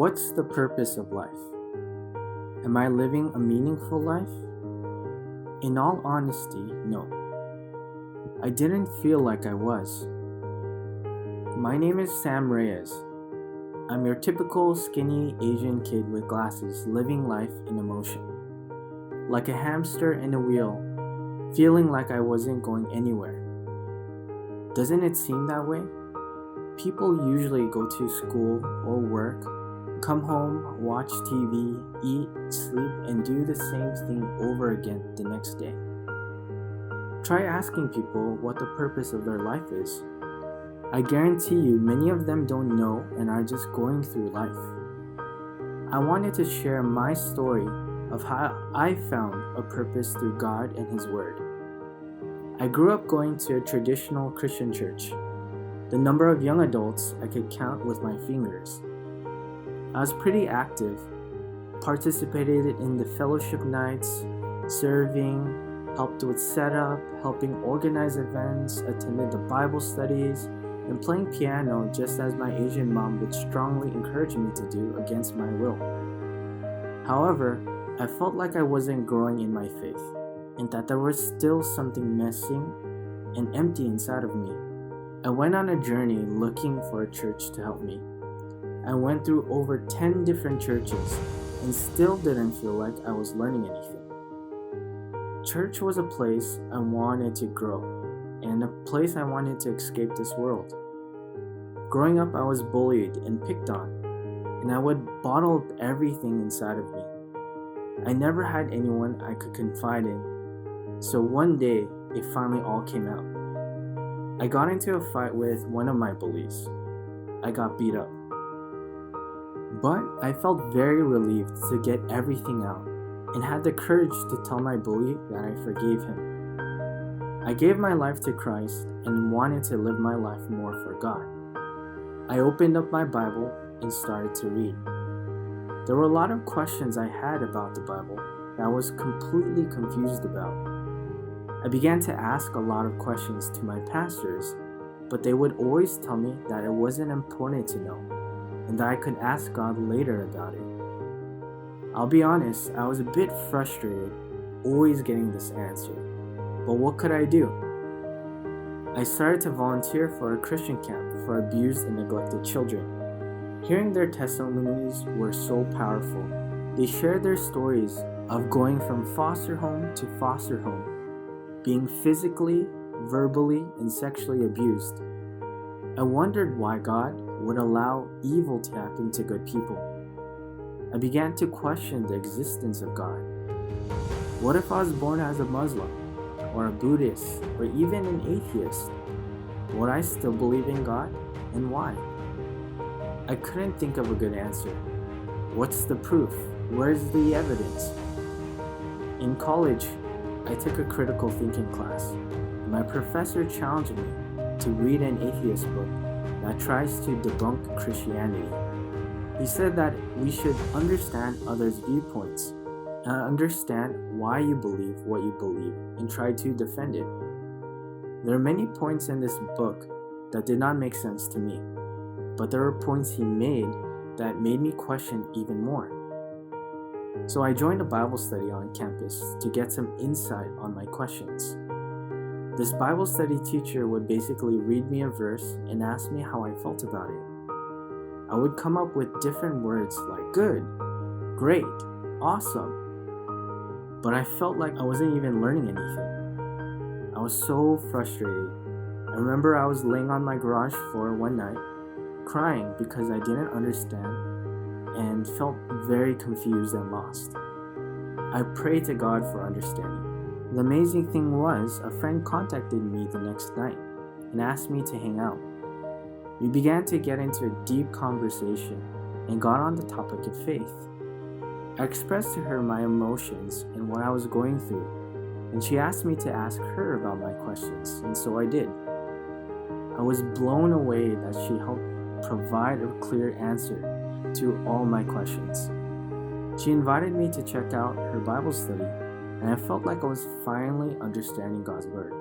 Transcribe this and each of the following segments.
What's the purpose of life? Am I living a meaningful life? In all honesty, no. I didn't feel like I was. My name is Sam Reyes. I'm your typical skinny Asian kid with glasses living life in emotion. Like a hamster in a wheel, feeling like I wasn't going anywhere. Doesn't it seem that way? People usually go to school or work, come home, watch TV, eat, sleep, and do the same thing over again the next day. Try asking people what the purpose of their life is. I guarantee you many of them don't know and are just going through life. I wanted to share my story of how I found a purpose through God and His Word. I grew up going to a traditional Christian church. The number of young adults I could count with my fingers. I was pretty active, participated in the fellowship nights, serving, helped with setup, helping organize events, attended the Bible studies, and playing piano just as my Asian mom would strongly encourage me to do against my will. However, I felt like I wasn't growing in my faith, and that there was still something missing and empty inside of me. I went on a journey looking for a church to help me. I went through over 10 different churches and still didn't feel like I was learning anything. Church was a place I wanted to grow and a place I wanted to escape this world. Growing up, I was bullied and picked on, and I would bottle up everything inside of me. I never had anyone I could confide in, so one day it finally all came out. I got into a fight with one of my bullies. I got beat up. But I felt very relieved to get everything out and had the courage to tell my bully that I forgave him. I gave my life to Christ and wanted to live my life more for God. I opened up my Bible and started to read. There were a lot of questions I had about the Bible that I was completely confused about. I began to ask a lot of questions to my pastors, but they would always tell me that it wasn't important to know, and that I could ask God later about it. I'll be honest, I was a bit frustrated, always getting this answer. But what could I do? I started to volunteer for a Christian camp for abused and neglected children. Hearing their testimonies were so powerful. They shared their stories of going from foster home to foster home, being physically, verbally, and sexually abused. I wondered why God would allow evil to happen to good people. I began to question the existence of God. What if I was born as a Muslim, or a Buddhist, or even an atheist? Would I still believe in God, and why? I couldn't think of a good answer. What's the proof? Where's the evidence? In college, I took a critical thinking class. My professor challenged me to read an atheist book that tries to debunk Christianity. He said that we should understand others' viewpoints and understand why you believe what you believe and try to defend it. There are many points in this book that did not make sense to me, but there were points he made that made me question even more. So I joined a Bible study on campus to get some insight on my questions. This Bible study teacher would basically read me a verse and ask me how I felt about it. I would come up with different words like good, great, awesome, but I felt like I wasn't even learning anything. I was so frustrated. I remember I was laying on my garage floor one night, crying because I didn't understand and felt very confused and lost. I prayed to God for understanding. The amazing thing was, a friend contacted me the next night and asked me to hang out. We began to get into a deep conversation and got on the topic of faith. I expressed to her my emotions and what I was going through, and she asked me to ask her about my questions, and so I did. I was blown away that she helped provide a clear answer to all my questions. She invited me to check out her Bible study, and I felt like I was finally understanding God's Word.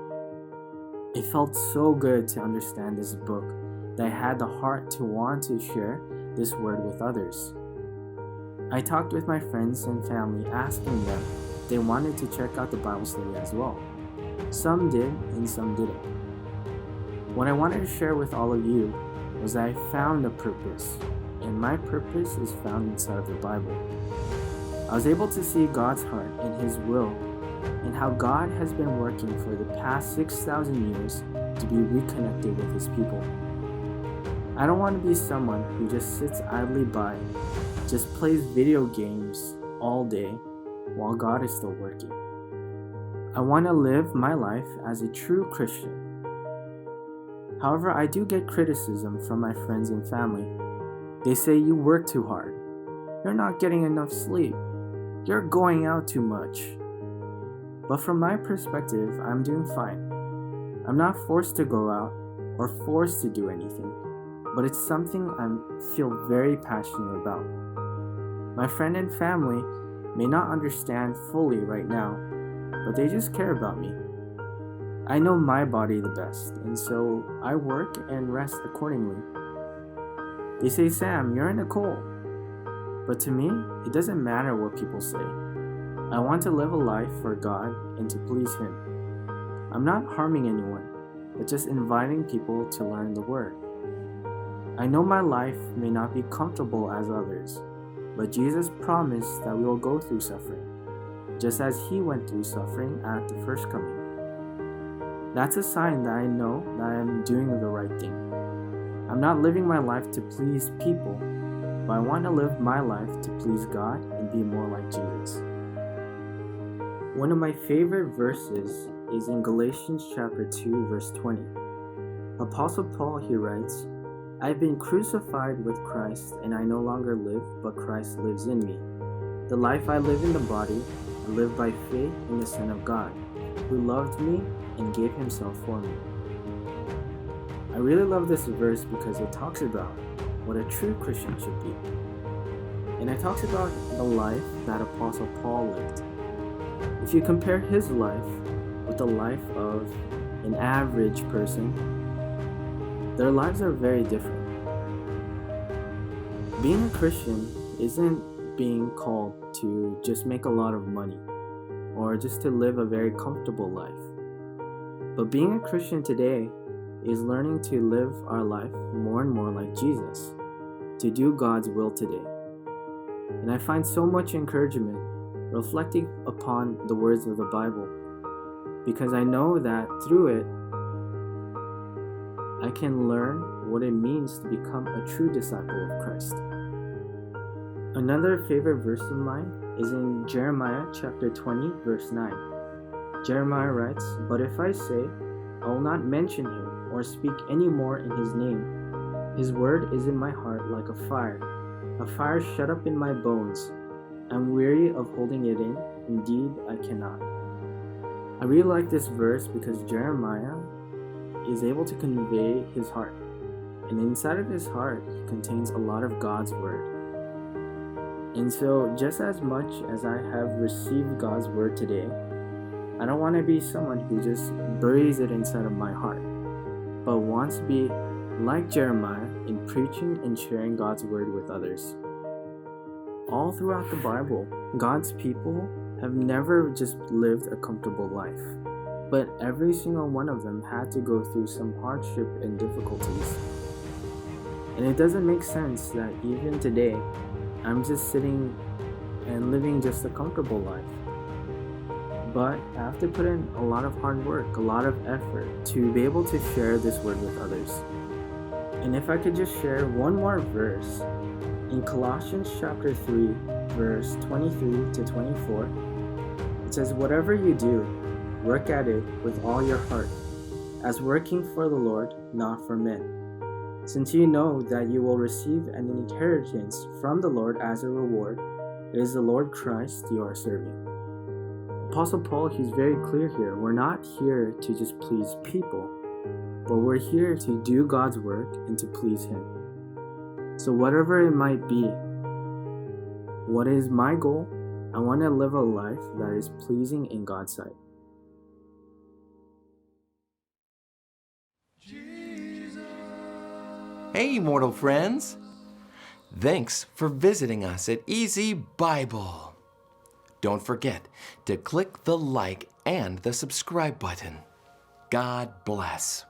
It felt so good to understand this book that I had the heart to want to share this Word with others. I talked with my friends and family asking them if they wanted to check out the Bible study as well. Some did and some didn't. What I wanted to share with all of you was that I found a purpose, and my purpose is found inside of the Bible. I was able to see God's heart and His will, and how God has been working for the past 6,000 years to be reconnected with His people. I don't want to be someone who just sits idly by, just plays video games all day while God is still working. I want to live my life as a true Christian. However, I do get criticism from my friends and family. They say you work too hard, you're not getting enough sleep, you're going out too much. But from my perspective, I'm doing fine. I'm not forced to go out or forced to do anything, but it's something I feel very passionate about. My friend and family may not understand fully right now, but they just care about me. I know my body the best, and so I work and rest accordingly. They say, Sam, you're in a cold. But to me, it doesn't matter what people say. I want to live a life for God and to please Him. I'm not harming anyone, but just inviting people to learn the Word. I know my life may not be comfortable as others, but Jesus promised that we will go through suffering, just as He went through suffering at the first coming. That's a sign that I know that I am doing the right thing. I'm not living my life to please people, but I want to live my life to please God and be more like Jesus. One of my favorite verses is in Galatians chapter 2, verse 20. Apostle Paul here writes, I've been crucified with Christ, and I no longer live, but Christ lives in me. The life I live in the body, I live by faith in the Son of God, who loved me and gave Himself for me. I really love this verse because it talks about what a true Christian should be. And it talks about the life that Apostle Paul lived. If you compare his life with the life of an average person, their lives are very different. Being a Christian isn't being called to just make a lot of money or just to live a very comfortable life. But being a Christian today is learning to live our life more and more like Jesus, to do God's will today. And I find so much encouragement reflecting upon the words of the Bible, because I know that through it, I can learn what it means to become a true disciple of Christ. Another favorite verse of mine is in Jeremiah chapter 20, verse 9. Jeremiah writes, But if I say, I will not mention Him or speak any more in His name, His word is in my heart like a fire shut up in my bones. I'm weary of holding it in, indeed I cannot. I really like this verse because Jeremiah is able to convey his heart, and inside of his heart he contains a lot of God's word. And so just as much as I have received God's word today, I don't want to be someone who just buries it inside of my heart, but wants to be like Jeremiah in preaching and sharing God's word with others. All throughout the Bible, God's people have never just lived a comfortable life, but every single one of them had to go through some hardship and difficulties. And it doesn't make sense that even today, I'm just sitting and living just a comfortable life. But I have to put in a lot of hard work, a lot of effort to be able to share this word with others. And if I could just share one more verse, in Colossians chapter 3, verse 23 to 24, it says, Whatever you do, work at it with all your heart, as working for the Lord, not for men, since you know that you will receive an inheritance from the Lord as a reward. It is the Lord Christ you are serving. Apostle Paul, he's very clear here. We're not here to just please people, but we're here to do God's work and to please Him. So whatever it might be, what is my goal? I want to live a life that is pleasing in God's sight. Hey, mortal friends! Thanks for visiting us at EZBible. Don't forget to click the like and the subscribe button. God bless.